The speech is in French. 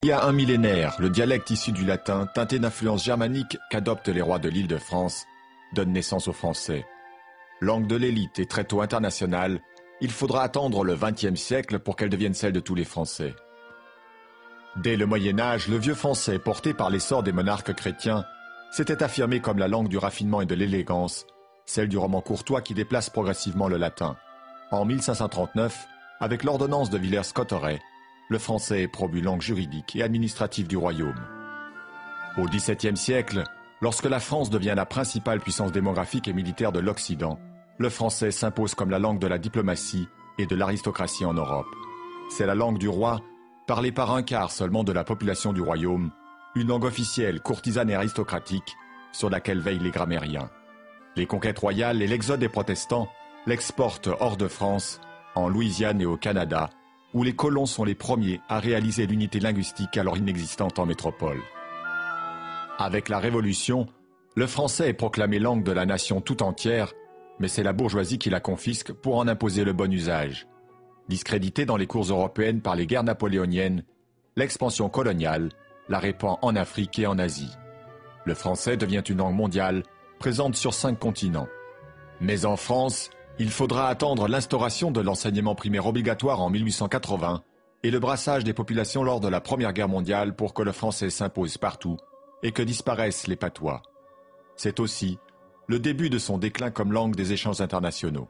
Il y a un millénaire, le dialecte issu du latin, teinté d'influence germanique qu'adoptent les rois de l'Île-de-France, donne naissance au français. Langue de l'élite et très tôt internationale, il faudra attendre le XXe siècle pour qu'elle devienne celle de tous les Français. Dès le Moyen-Âge, le vieux français, porté par l'essor des monarques chrétiens, s'était affirmé comme la langue du raffinement et de l'élégance, celle du roman courtois qui déplace progressivement le latin. En 1539, avec l'ordonnance de Villers-Cotterêts, le français est promu langue juridique et administrative du royaume. Au XVIIe siècle, lorsque la France devient la principale puissance démographique et militaire de l'Occident, le français s'impose comme la langue de la diplomatie et de l'aristocratie en Europe. C'est la langue du roi, parlée par un quart seulement de la population du royaume, une langue officielle, courtisane et aristocratique, sur laquelle veillent les grammairiens. Les conquêtes royales et l'exode des protestants l'exportent hors de France, en Louisiane et au Canada, où les colons sont les premiers à réaliser l'unité linguistique alors inexistante en métropole. Avec la Révolution, le français est proclamé langue de la nation tout entière, mais c'est la bourgeoisie qui la confisque pour en imposer le bon usage. Discrédité dans les cours européennes par les guerres napoléoniennes, l'expansion coloniale la répand en Afrique et en Asie. Le français devient une langue mondiale, présente sur 5 continents. Mais en France, il faudra attendre l'instauration de l'enseignement primaire obligatoire en 1880 et le brassage des populations lors de la Première Guerre mondiale pour que le français s'impose partout et que disparaissent les patois. C'est aussi le début de son déclin comme langue des échanges internationaux.